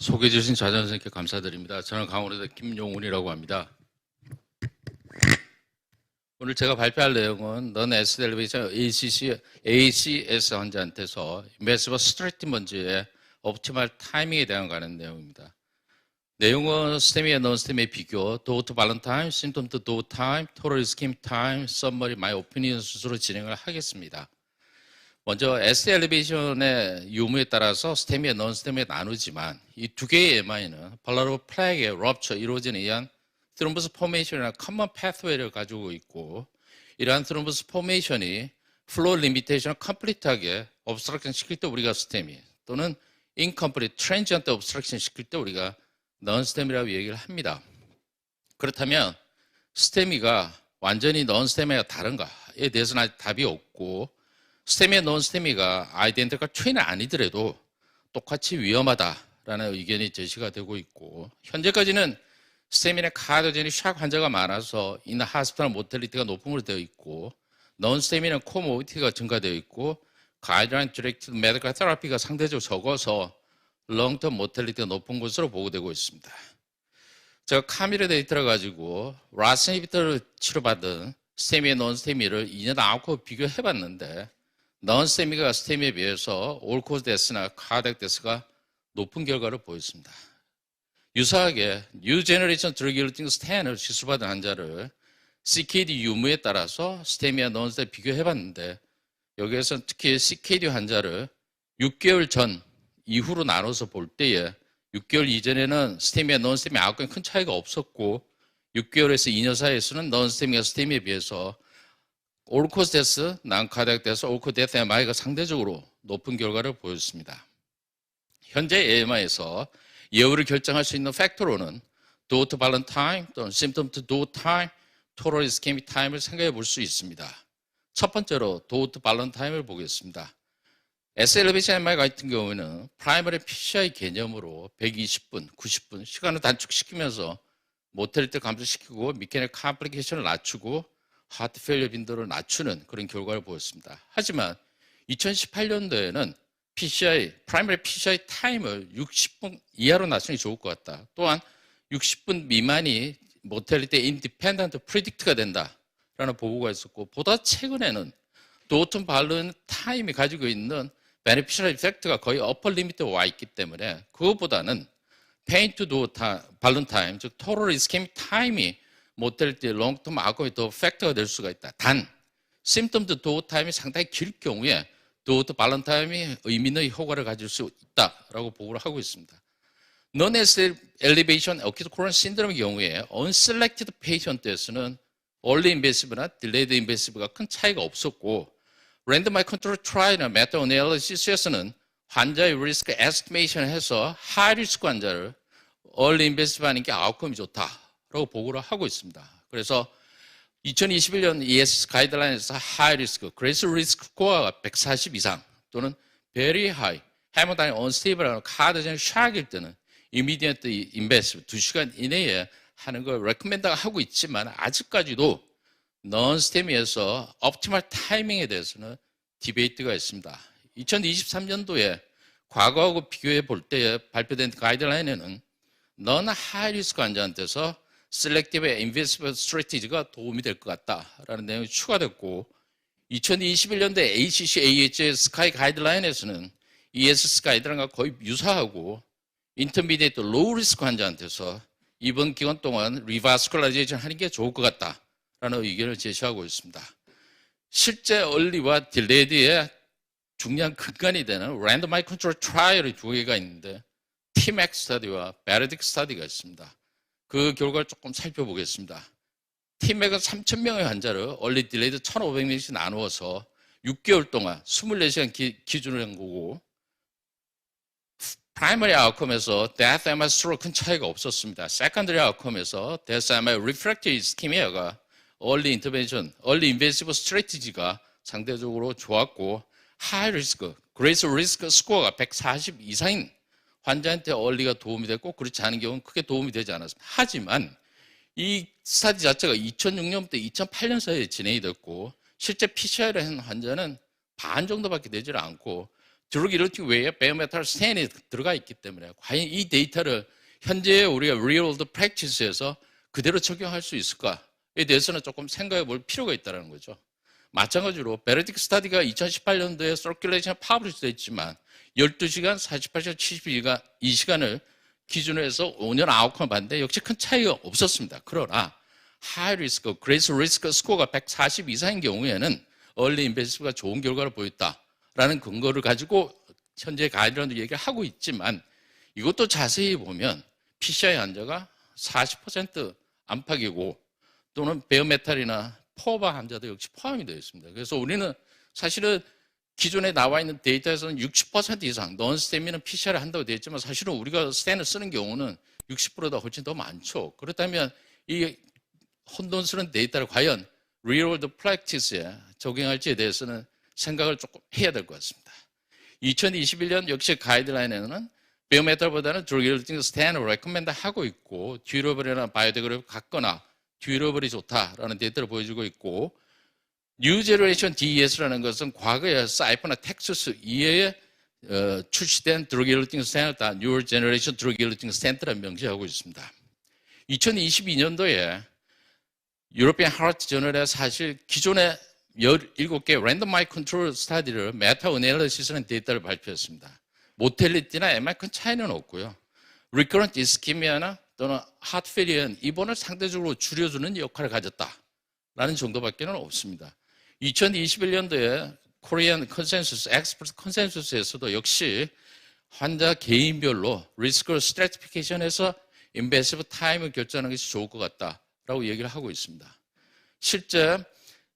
소개해 주신 자전 선생님께 감사드립니다. 저는 강원에서 김용훈이라고 합니다. 오늘 제가 발표할 내용은 Non-Acid Elevation ACS 환자한테서 Invasive Stratimon지의 옵티멀 타이밍에 대한 관한 내용입니다. 내용은 스테미와 non-스테미의 비교, 도어 투 발론 타임, 심텀 투 도어 타임, 토럴 스킴 타임, 썸머리 마이 오피니언 순서로 진행을 하겠습니다. 먼저 S 엘리베이션의 유무에 따라서 스테미와 non-스테미에 나누지만 이 두 개의 MI는 발라로 플래그의 럽처 이루어진에 의한 트롬보스 포메이션이나 커먼 패스웨이를 가지고 있고, 이러한 트롬보스 포메이션이 플로우 리미테이션을 컴플리트하게 옵스트럭션 시킬 때 우리가 스테미, 또는 인컴플리트 트랜지언트 옵스트럭션 시킬 때 우리가 non-스테미라고 얘기를 합니다. 그렇다면 스테미가 완전히 non-스테미가 다른가에 대해서는 아직 답이 없고, 스테미와 non-스테미가 아이덴티컬 트윈은 아니더라도 똑같이 위험하다라는 의견이 제시가 되고 있고, 현재까지는 스테미는 카디오제닉 샥 환자가 많아서 이는 하스피탈 모텔리티가 높은 걸로 되어 있고, non-스테미는 코모비티가 증가되어 있고, 가이드라인 디렉티드 메디컬 테라피가 상대적으로 적어서 롱텀 모텔리티가 높은 것으로 보고되고 있습니다. 제가 카미르 데이터를 가지고 라스 이니비터를 치료받은 스테미와 non-스테미를 2년 아웃컷 비교해봤는데, non-스테미가 스테미에 비해서 올코즈 데스나 카디악 데스가 높은 결과를 보였습니다. 유사하게 뉴 제너레이션 드러기르팅 스탠을 시술받은 환자를 CKD 유무에 따라서 스테미와 non-스테미 비교해봤는데, 여기에서 특히 CKD 환자를 6개월 전 이후로 나눠서 볼 때에 6개월 이전에는 스테미와 non-스테미 아웃컴이 큰 차이가 없었고, 6개월에서 2년 사이에서는 non-스테미가 스테미에 비해서 올코스 데스, 난카디악 데스, 올코스 데스 MI가 상대적으로 높은 결과를 보였습니다. 현재 AMI에서 예후를 결정할 수 있는 팩터로는 도어 투 발론 타임 또는 심텀 투 도어 타임, 토럴 이스케믹 타임을 생각해 볼 수 있습니다. 첫 번째로 도어 투 발론 타임을 보겠습니다. S 엘리베이션 MI 같은 경우에는 프라이머리 PCI 개념으로 120분, 90분 시간을 단축시키면서 모텔리티 감소시키고 미케닉 컴플리케이션을 낮추고 하트 페일리어 빈도를 낮추는 그런 결과를 보였습니다. 하지만 2018년도에는 프라이머리 PCI 타임을 60분 이하로 낮추는 게 좋을 것 같다. 또한 60분 미만이 모텔리티 인디펜던트 프리딕트가 된다라는 보고가 있었고, 보다 최근에는 도어톤 발론 타임이 가지고 있는 베네피셜 이펙트가 거의 어퍼 리미트에 와 있기 때문에 그것보다는 페인 투 도어 발론 타임, 즉 토럴 이스케믹 타임이 모텔리티 롱텀 아웃컴이 더 팩터가 될 수가 있다. 단 심텀드 도어 타임이 상당히 길 경우에 도어 투 발론 타임이 의미 있는 효과를 가질 수 있다라고 보고를 하고 있습니다. Non-acid elevation acute coronary syndrome의 경우에 unselected patient에서는 early invasive나 delayed invasive가 큰 차이가 없었고, randomized control trial이나 meta-analysis에서는 환자의 리스크 에스티메이션 해서 하이 리스크 환자를 early invasive 하는 게 아웃컴이 좋다라고 보고를 하고 있습니다. 그래서 2021년 ES 가이드라인에서 하이 리스크, 그레이스 리스크 스코어가 140 이상 또는 very high, 해모다인 언스테이블하는 카드제닉 샥일 때는 이미디언트 인베스트 2시간 이내에 하는 걸 레코멘드 하고 있지만, 아직까지도 non-스테미에서 옵티멀 타이밍에 대해서는 디베이트가 있습니다. 2023년도에 과거하고 비교해 볼 때 발표된 가이드라인에는 non-high 리스크 환자한테서 Selective Invasive Strategy가 도움이 될 것 같다라는 내용이 추가됐고, 2021년도에 ACC/AHA 스카이 가이드라인에서는 ES 가이드라인과 거의 유사하고 인터미디에이트 로우 리스크 환자한테서 이번 기간 동안 리바스쿨라이제이션 하는 게 좋을 것 같다라는 의견을 제시하고 있습니다. 실제 얼리와 딜레이드의 중요한 근간이 되는 랜덤아이즈 컨트롤 트라이얼이 두 개가 있는데 TMAC 스터디와 베르딕 스터디가 있습니다. 그 결과를 조금 살펴보겠습니다. TMAC은 3,000명의 환자를 얼리 딜레이드 1,500명씩 나누어서 6개월 동안 24시간 기준으로 한 거고, 프라이머리 아웃컴에서 데스 MI 스트로크 큰 차이가 없었습니다. 세컨더리 아웃컴에서 데스 MI 리프랙티브 이스케미아가 얼리 인터벤션, 얼리 인베이시브 스트래티지가 상대적으로 좋았고, 하이 리스크, 그레이스 리스크 스코어가 140 이상인 환자한테 얼리가 도움이 됐고, 그렇지 않은 경우는 크게 도움이 되지 않았습니다. 하지만 이 스타디 자체가 2006년부터 2008년 사이에 진행이 됐고, 실제 PCI를 한 환자는 반 정도밖에 되지 않고 드러그 일러스팅 외에 베어메탈 스탠이 들어가 있기 때문에 과연 이 데이터를 현재 우리가 리얼월드 프랙티스에서 그대로 적용할 수 있을까에 대해서는 조금 생각해 볼 필요가 있다는 거죠. 마찬가지로 베네딕트 스타디가 2018년도에 서큘레이션 파블리시 됐지만 12시간, 48시간, 72시간을 기준으로 해서 5년 아웃컴을 봤는데 역시 큰 차이가 없었습니다. 그러나 하이 리스크, 그레이스 리스크 스코어가 140 이상인 경우에는 얼리 인베스트가 좋은 결과를 보였다라는 근거를 가지고 현재 가이드라인도 얘기를 하고 있지만 이것도 자세히 보면 PCI 환자가 40% 안팎이고 또는 베어메탈이나 포바 환자도 역시 포함이 되어 있습니다. 그래서 우리는 사실은 기존에 나와 있는 데이터에서는 60% 이상 넌스테미는 PCR을 한다고 되어 있지만 사실은 우리가 스탠을 쓰는 경우는 60%다 훨씬 더 많죠. 그렇다면 이 혼돈스러운 데이터를 과연 리얼월드 프랙티스에 적용할지에 대해서는 생각을 조금 해야 될 것 같습니다. 2021년 역시 가이드라인에는 베어메탈보다는 드러그 일러스팅 스탠을 레코멘드 하고 있고 듀러블이나 바이오데그레이블 같거나 듀러블이 좋다라는 데이터를 보여주고 있고 뉴 제너레이션 DES라는 것은 과거에 사이퍼나 텍사스 이외에 출시된 드러그 일러스팅 스탠을 다 뉴 제너레이션 드러그 일러스팅 스탠트라 명시하고 있습니다. 2022년도에 유로피안 하트 저널에 사실 기존의 17개 랜덤마이 컨트롤 스타디를 메타 어널리시스라는 데이터를 발표했습니다. 모텔리티나 MI 큰 차이는 없고요. 리커런트 이스키미아나 또는 하트 페리언 입원을 상대적으로 줄여주는 역할을 가졌다라는 정도밖에는 없습니다. 2021년도에 코리안 컨센서스, 엑스퍼트 컨센서스에서도 역시 환자 개인별로 리스크 스트래티피케이션에서 인베시브 타임을 결정하는 것이 좋을 것 같다라고 얘기를 하고 있습니다. 실제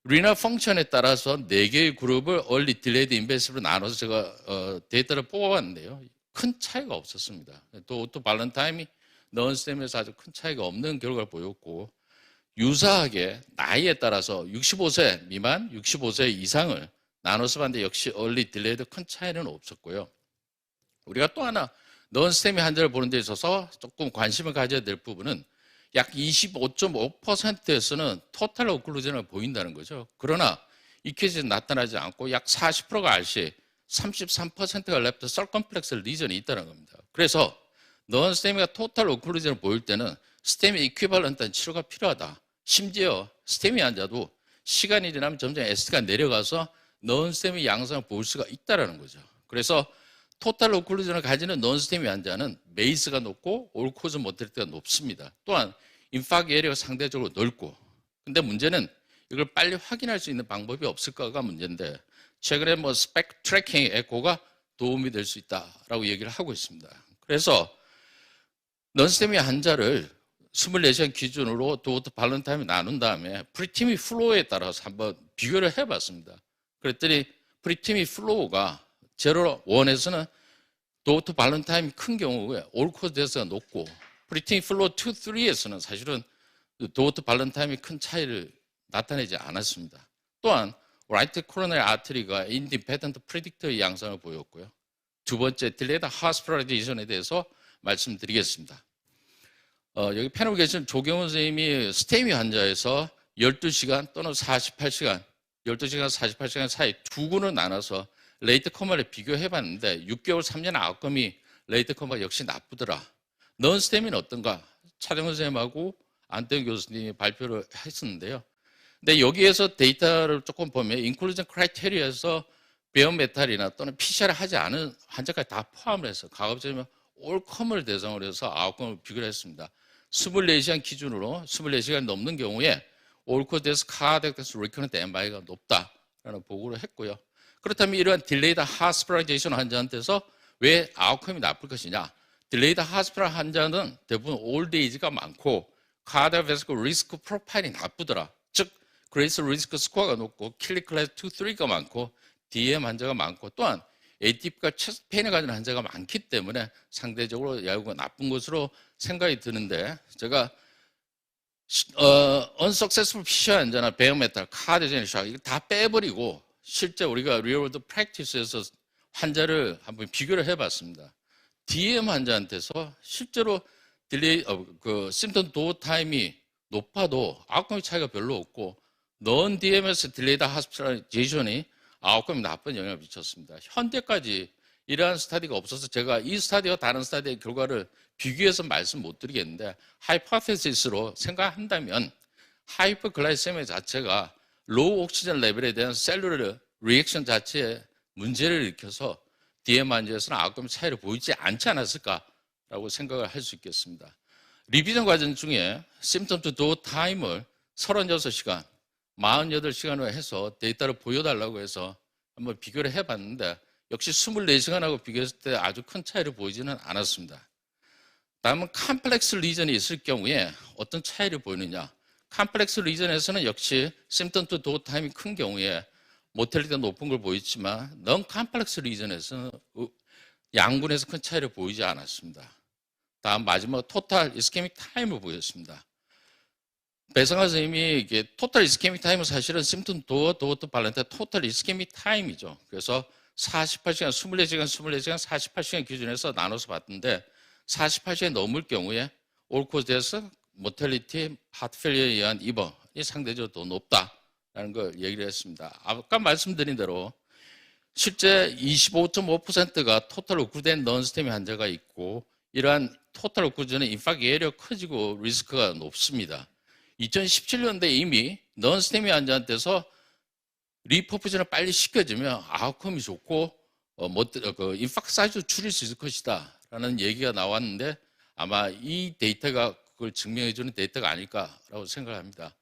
리너 펑션에 따라서 4개의 그룹을 얼리 딜레이드 인베시브로 나눠서 제가 데이터를 뽑아봤는데요. 큰 차이가 없었습니다. 또 오토 발렌타임이 넌스템에서 아주 큰 차이가 없는 결과를 보였고 유사하게 나이에 따라서 65세 미만, 65세 이상을 나눠서 봤는데 역시 얼리 딜레이드 큰 차이는 없었고요. 우리가 또 하나 넌스테미 환자를 보는 데 있어서 조금 관심을 가져야 될 부분은 약 25.5%에서는 토탈 오클루전을 보인다는 거죠. 그러나 이 케이스는 나타나지 않고 약 40%가 RC, 33%가 랩트 설컴플렉스 리전이 있다는 겁니다. 그래서 넌스테미가 토탈 오클루전을 보일 때는 스테미 이퀴발런트한 치료가 필요하다. 심지어 스테미 환자도 시간이 지나면 점점 S가 내려가서 넌스테미 양상을 볼 수가 있다는 거죠. 그래서 토탈 오클루전을 가지는 넌스테미 환자는 메이스가 높고 올코즈 모텔리티가 높습니다. 또한 인파크 에리어가 상대적으로 넓고 근데 문제는 이걸 빨리 확인할 수 있는 방법이 없을까가 문제인데 최근에 뭐 스펙 트래킹 에코가 도움이 될 수 있다라고 얘기를 하고 있습니다. 그래서 넌스테미 환자를 24시간 기준으로 도어트 발렌타임을 나눈 다음에 프리티미 플로우에 따라서 한번 비교를 해봤습니다. 그랬더니 프리티미 플로우가 0-1에서는 도어트 발렌타임이 큰 경우에 올코즈 데스가 높고 프리티미 플로우 2, 3에서는 사실은 도어트 발렌타임이 큰 차이를 나타내지 않았습니다. 또한 라이트 코로나리 아트리가 인디펜던트 프리딕터의 양상을 보였고요. 두 번째 딜레이드 하스피탈라이제이션에 대해서 말씀드리겠습니다. 여기 패널 계신 조경훈 선생님이 스테미 환자에서 12시간 또는 48시간, 12시간, 48시간 사이 두 군을 나눠서 레이트 커머를 비교해봤는데 6개월, 3년 아웃컴이 레이트 커머 역시 나쁘더라. 넌스테미는 어떤가? 차정훈 선생님하고 안태영 교수님이 발표를 했었는데요. 근데 여기에서 데이터를 조금 보면 인클루전 크라이테리아에서 베어메탈이나 또는 PCR을 하지 않은 환자까지 다 포함을 해서 가급적이면 올컴을 대상으로 해서 아웃컴을 비교를 했습니다. 24시간 기준으로 24시간 넘는 경우에 올코데스 카덱데스 리커런트 MI가 높다라는 보고를 했고요. 그렇다면 이러한 딜레이드 하스피탈라이제이션 환자한테서 왜 아웃컴이 나쁠 것이냐? 딜레이드 하스피탈 환자는 대부분 올드에이지가 많고 카디오베스쿨 리스크 프로파일이 나쁘더라. 즉 그레이스 리스크 스코어가 높고 킬리 클래스 2, 3가 많고 DM 환자가 많고 또한 ATP가 체스트 페인을 가진 환자가 많기 때문에 상대적으로 야구가 나쁜 것으로 생각이 드는데 제가 unsuccessful PCR 환자나 베어메탈, 카디오제닉 샥 이거 다 빼버리고 실제 우리가 리얼월드 프랙티스에서 환자를 한번 비교를 해봤습니다. DM 환자한테서 실제로 딜레이 심턴 도어 타임이 높아도 아웃컴 차이가 별로 없고 non DMS 딜레이드 하스피탈라이제이션이 아웃컴이 나쁜 영향을 미쳤습니다. 현대까지 이러한 스터디가 없어서 제가 이 스터디와 다른 스터디의 결과를 비교해서 말씀 못 드리겠는데 하이포테시스로 생각한다면 하이퍼글라이세미아 자체가 로우 옥시전 레벨에 대한 셀룰러 리액션 자체에 문제를 일으켜서 DMR에서는 아웃컴 차이를 보이지 않지 않았을까라고 생각을 할 수 있겠습니다. 리비전 과정 중에 심텀 투 도어 타임을 36시간, 48시간으로 해서 데이터를 보여달라고 해서 한번 비교를 해봤는데 역시 24시간하고 비교했을 때 아주 큰 차이를 보이지는 않았습니다. 다음은 컴플렉스 리전이 있을 경우에 어떤 차이를 보이느냐. 컴플렉스 리전에서는 역시 심텀 투 도어 타임이 큰 경우에 모텔리티가 높은 걸 보였지만 넌 컴플렉스 리전에서는 양분에서 큰 차이를 보이지 않았습니다. 다음 마지막 토탈 이스케믹 타임을 보였습니다. 배성환 선생님이 이게 토탈 이스케믹 타임은 사실은 심튼 도어 발렌트 토탈 이스케믹 타임이죠. 그래서 48시간, 24시간, 24시간, 48시간 기준에서 나눠서 봤는데 48시간 넘을 경우에 올코즈에서 모텔리티, 하트페일리어에 의한 입원이 상대적으로 더 높다라는 걸 얘기를 했습니다. 아까 말씀드린 대로 실제 25.5%가 토탈 오클된 넌스테미 환자가 있고 이러한 토탈 오클루전은 인파ct 예리가 커지고 리스크가 높습니다. 2017년도에 이미 넌스테미 환자한테서 리퍼퓨전을 빨리 시켜주면 아웃컴이 좋고 인파ct 사이즈도 줄일 수 있을 것이다 라는 얘기가 나왔는데 아마 이 데이터가 그걸 증명해주는 데이터가 아닐까라고 생각을 합니다.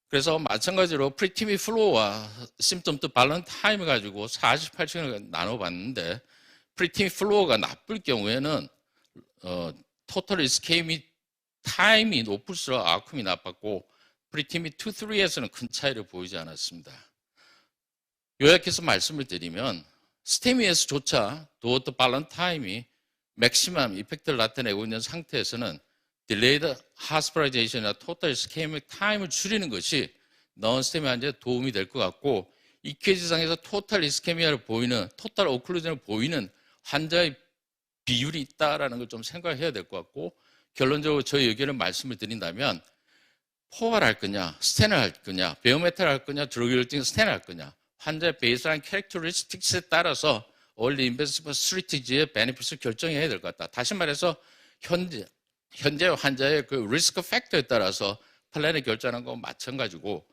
그래서 마찬가지로 프리티미 플로우와 심텀 투 발런 타임을 가지고 48시간을 나눠봤는데 프리티미 플로우가 나쁠 경우에는 토탈 이스케이미 타임이 높을수록 아웃컴이 나빴고 프리티미 2, 3에서는 큰 차이를 보이지 않았습니다. 요약해서 말씀을 드리면 스테미에서조차 도어 투 발런 타임이 맥시멈 이펙트를 나타내고 있는 상태에서는 딜레이드 하스피라이제이션이나 토탈 이스케이믹 타임을 줄이는 것이 넌스테미 환자에 도움이 될 것 같고 EKG상에서 토탈 이스케미아를 보이는 토탈 오클루전을 보이는 환자의 비율이 있다라는 걸 좀 생각해야 될 것 같고 결론적으로 저희 의견을 말씀을 드린다면 포화를 할 거냐, 스탠을 할 거냐, 베어메탈을 할 거냐, 드러그혈증 스탠을 할 거냐 환자의 베이스라인 캐릭터리스틱스에 따라서 얼리 인베시브 스트리티지의 베네핏을 결정해야 될 것 같다. 다시 말해서 현재 환자의 그 리스크 팩터에 따라서 플랜을 결정하는 건 마찬가지고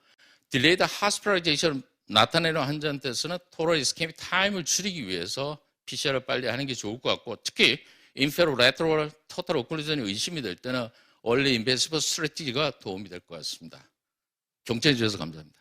딜레이드 하스피라이제이션 나타내는 환자한테서는 토럴 이스케믹 타임을 줄이기 위해서 PCR을 빨리 하는 게 좋을 것 같고 특히 인페로 레트럴 토탈 오클루전이 의심이 될 때는 얼리 인베시브 스트래티지가 도움이 될 것 같습니다. 경청해 주셔서 감사합니다.